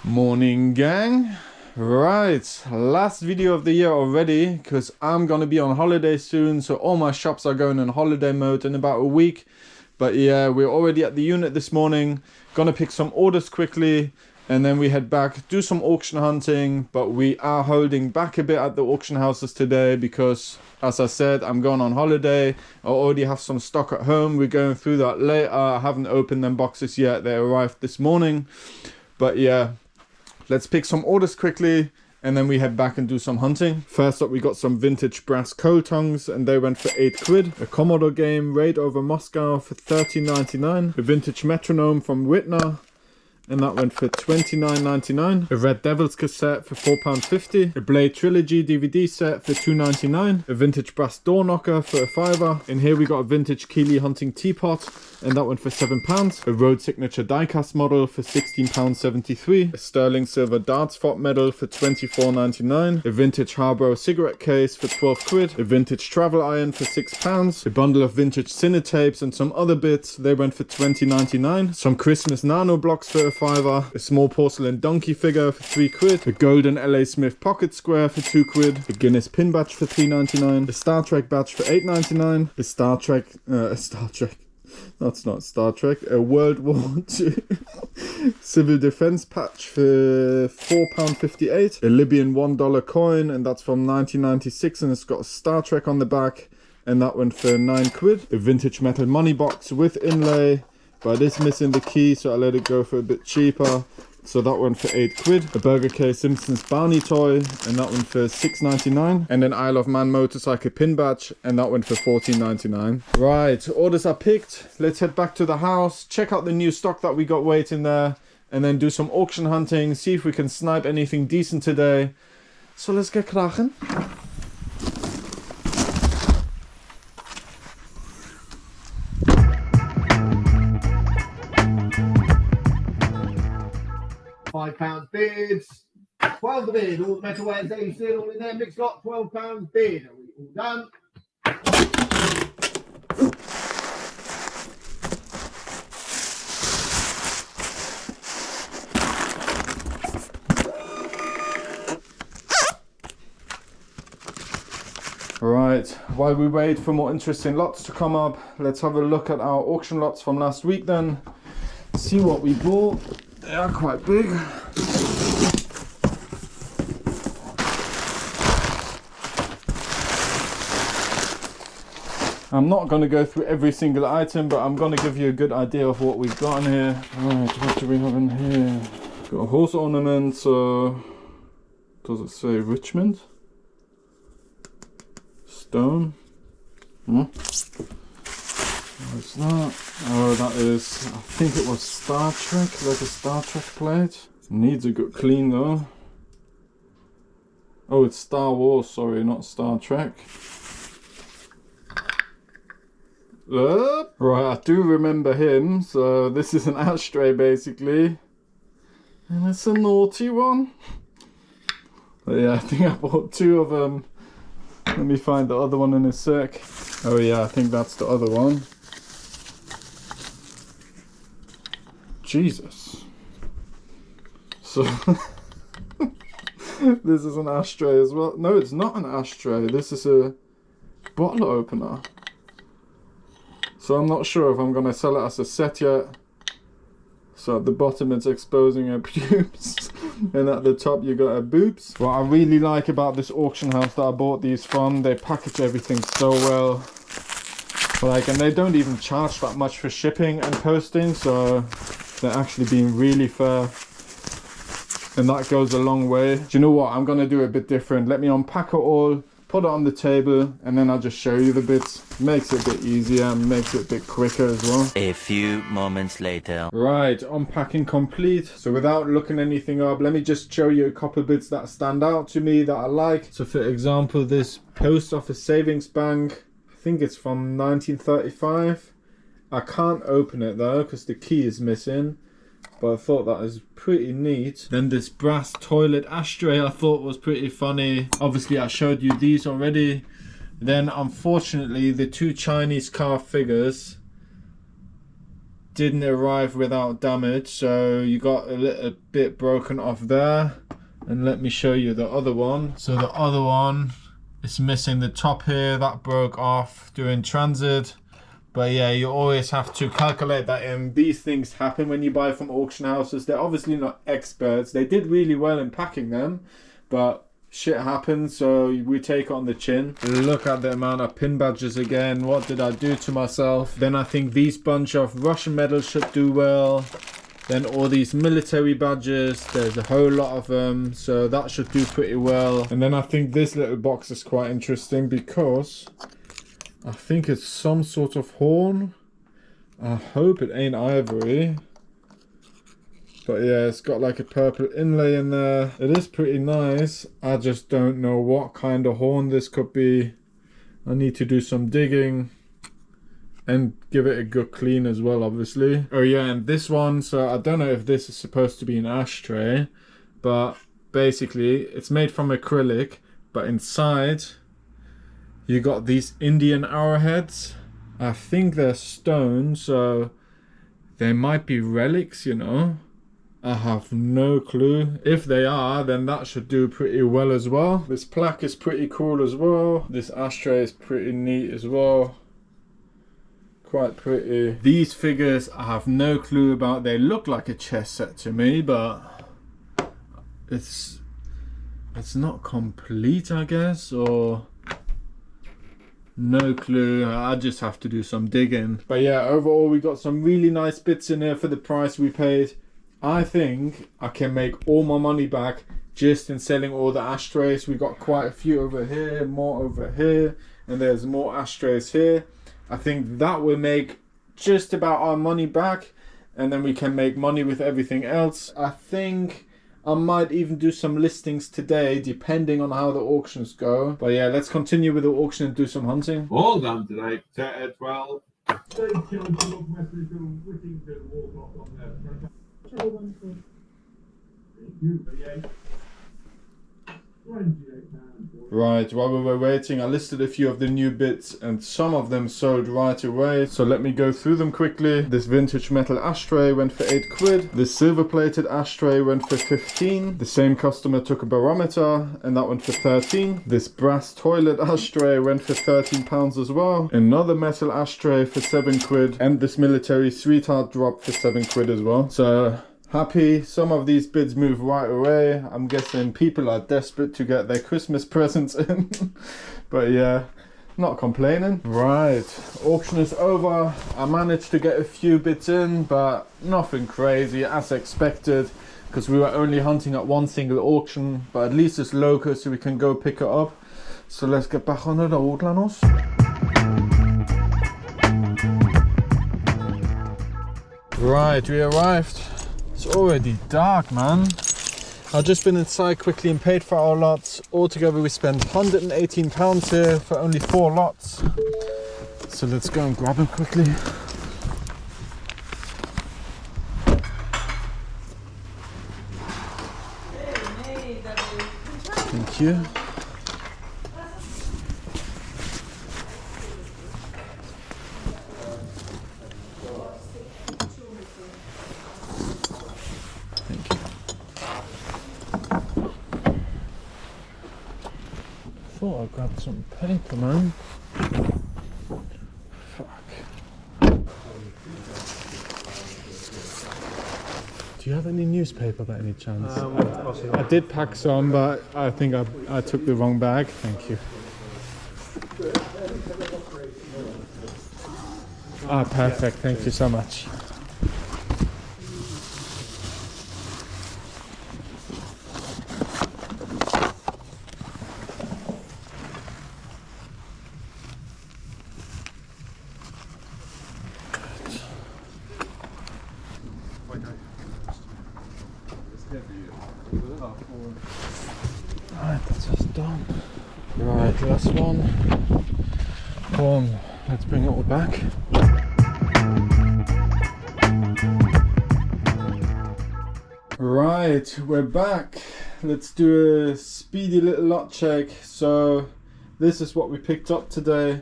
Morning gang. Right, last video of the year already because I'm gonna be on holiday soon, so all my shops are going in holiday mode in about a week. But yeah, we're already at the unit this morning, gonna pick some orders quickly and then we head back, do some auction hunting. But we are holding back a bit at the auction houses today because, as I said, I'm going on holiday. I already have some stock at home. We're going through that later. I haven't opened them boxes yet, they arrived this morning. But yeah, let's pick some orders quickly and then we head back and do some hunting. First up, we got some vintage brass coal tongs and they went for 8 quid. A Commodore game Raid over Moscow for 13.99. A vintage metronome from Whitner and that went for 29.99. A Red Devils cassette for £4.50. A Blade Trilogy DVD set for £2.99. A vintage brass door knocker for a £5. In here we got a vintage Keeley hunting teapot and that went for £7. A Road Signature diecast model for £16.73. A sterling silver darts fought medal for £24.99. A vintage Harborough cigarette case for 12 quid. A vintage travel iron for £6. A bundle of vintage cinetapes and some other bits, they went for £20.99. Some Christmas nano blocks for a £5. A small porcelain donkey figure for 3 quid. A golden LA Smith pocket square for 2 quid. A Guinness pin badge for £3.99. A Star Trek badge for £8.99. A Star Trek, that's not Star Trek. A World War II civil defense patch for £4.58. A Libyan $1 coin and that's from 1996 and it's got a Star Trek on the back and that went for 9 quid. A vintage metal money box with inlay, but it is missing the key, so I let it go for a bit cheaper. So that went for 8 quid. A Burger K Simpsons Barney toy, and that went for £6.99. And an Isle of Man motorcycle pin badge, and that went for £14.99. Right, orders are picked. Let's head back to the house, check out the new stock that we got waiting there, and then do some auction hunting, see if we can snipe anything decent today. So let's get cracking. £5 bids, 12 the bid, all the metal wares AC all in there, mixed lot, £12 bid. Are we all done? Right, while we wait for more interesting lots to come up, let's have a look at our auction lots from last week then. See what we bought. They are quite big. I'm not going to go through every single item, but I'm going to give you a good idea of what we've got in here. Right, what do we have in here? Got a horse ornament, does it say Richmond? Stone? What's that? Oh, that is, I think it was Star Trek, like a Star Trek plate. Needs a good clean though. Oh, it's Star Wars, sorry, not Star Trek. Right, I do remember him, so this is an ashtray basically. And it's a naughty one. But yeah, I think I bought 2 of them. Let me find the other one in a sec. Oh yeah, I think that's the other one. Jesus. So this is an ashtray as well. No, it's not an ashtray. This is a bottle opener. So I'm not sure if I'm gonna sell it as a set yet. So at the bottom it's exposing her pubes and at the top you got her boobs. What I really like about this auction house that I bought these from, they package everything so well. Like, and they don't even charge that much for shipping and posting, so they're actually being really fair. And that goes a long way. Do you know what? I'm gonna do a bit different. Let me unpack it all, put it on the table, and then I'll just show you the bits. Makes it a bit easier and makes it a bit quicker as well. A few moments later. Right, unpacking complete. So without looking anything up, let me just show you a couple of bits that stand out to me that I like. So for example, this post office savings bank, I think it's from 1935. I can't open it though because the key is missing, but I thought that was pretty neat. Then this brass toilet ashtray I thought was pretty funny. Obviously I showed you these already. Then unfortunately the 2 Chinese car figures didn't arrive without damage, so you got a little bit broken off there. And let me show you the other one. So the other one is missing the top here, that broke off during transit. But yeah, you always have to calculate that in. These things happen when you buy from auction houses. They're obviously not experts. They did really well in packing them, but shit happens, so we take it on the chin. Look at the amount of pin badges again. What did I do to myself? Then I think these bunch of Russian medals should do well. Then all these military badges, there's a whole lot of them, so that should do pretty well. And then I think this little box is quite interesting because I think it's some sort of horn. I hope it ain't ivory. But yeah, it's got like a purple inlay in there. It is pretty nice. I just don't know what kind of horn this could be. I need to do some digging and give it a good clean as well, obviously. Oh yeah, and this one, so I don't know if this is supposed to be an ashtray, but basically it's made from acrylic, but inside you got these Indian arrowheads. I think they're stone, so they might be relics, you know. I have no clue. If they are, then that should do pretty well as well. This plaque is pretty cool as well. This ashtray is pretty neat as well. Quite pretty. These figures I have no clue about. They look like a chess set to me, but it's not complete, I guess, or no clue. I just have to do some digging. But yeah, overall we got some really nice bits in here for the price we paid. I think I can make all my money back just in selling all the ashtrays. We got quite a few over here, more over here, and there's more ashtrays here. I think that will make just about our money back, and then we can make money with everything else. I think I might even do some listings today, depending on how the auctions go. But yeah, let's continue with the auction and do some hunting. All done today, 12. Right, while we were waiting, I listed a few of the new bits and some of them sold right away. So let me go through them quickly. This vintage metal ashtray went for 8 quid. This silver plated ashtray went for 15. The same customer took a barometer and that went for 13. This brass toilet ashtray went for 13 pounds as well. Another metal ashtray for 7 quid. And this military sweetheart dropped for 7 quid as well. So happy. Some of these bids move right away. I'm guessing people are desperate to get their Christmas presents in. But yeah, not complaining. Right, auction is over. I managed to get a few bits in, but nothing crazy as expected, because we were only hunting at one single auction, but at least it's local so we can go pick it up. So let's get back on the road, Lanos. Right, we arrived. It's already dark, man. I've just been inside quickly and paid for our lots. Altogether we spent £118 here for only 4 lots. So let's go and grab them quickly. Thank you. Thought I grabbed some paper, man. Fuck. Do you have any newspaper by any chance? I did pack some, but I think I took the wrong bag. Thank you. Ah, perfect. Thank you so much. Right, that's us done. Right, last one. Boom. Let's bring it all back. Right, we're back. Let's do a speedy little lot check. So this is what we picked up today.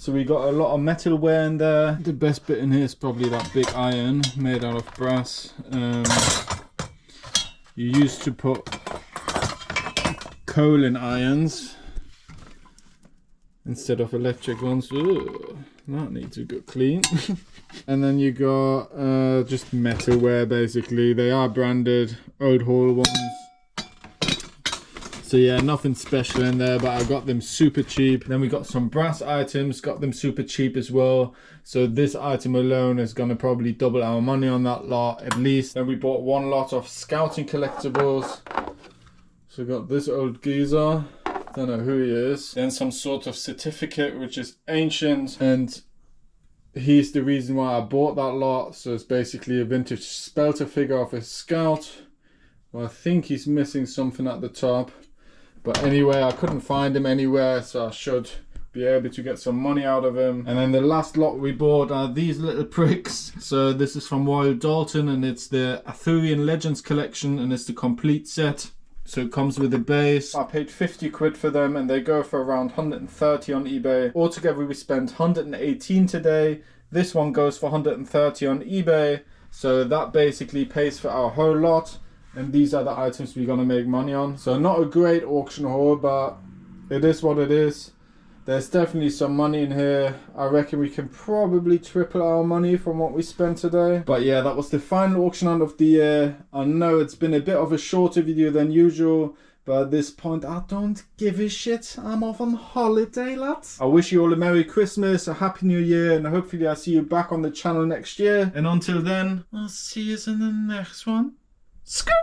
So we got a lot of metalware in there. The best bit in here is probably that big iron made out of brass. You used to put coal in irons instead of electric ones. Ooh, that needs a good clean. And then you got just metalware basically. They are branded Old Hall ones. So yeah, nothing special in there, but I got them super cheap. Then we got some brass items, got them super cheap as well. So this item alone is gonna probably double our money on that lot at least. Then we bought one lot of scouting collectibles. So we got this old geezer, don't know who he is. Then some sort of certificate which is ancient, and he's the reason why I bought that lot. So it's basically a vintage spelter figure of a scout. Well, I think he's missing something at the top. But anyway, I couldn't find him anywhere, so I should be able to get some money out of him. And then the last lot we bought are these little pricks. So this is from Royal Dalton, and it's the Arthurian Legends collection, and it's the complete set. So it comes with a base. I paid 50 quid for them, and they go for around 130 on eBay. Altogether we spent 118 today. This one goes for 130 on eBay. So that basically pays for our whole lot. And these are the items we're gonna make money on. So not a great auction haul, but it is what it is. There's definitely some money in here. I reckon we can probably triple our money from what we spent today. But yeah, that was the final auction hunt of the year. I know it's been a bit of a shorter video than usual, but at this point I don't give a shit. I'm off on holiday, lads. I wish you all a Merry Christmas, a Happy New Year, and hopefully I see you back on the channel next year. And until then, I'll see you in the next one. Scoop!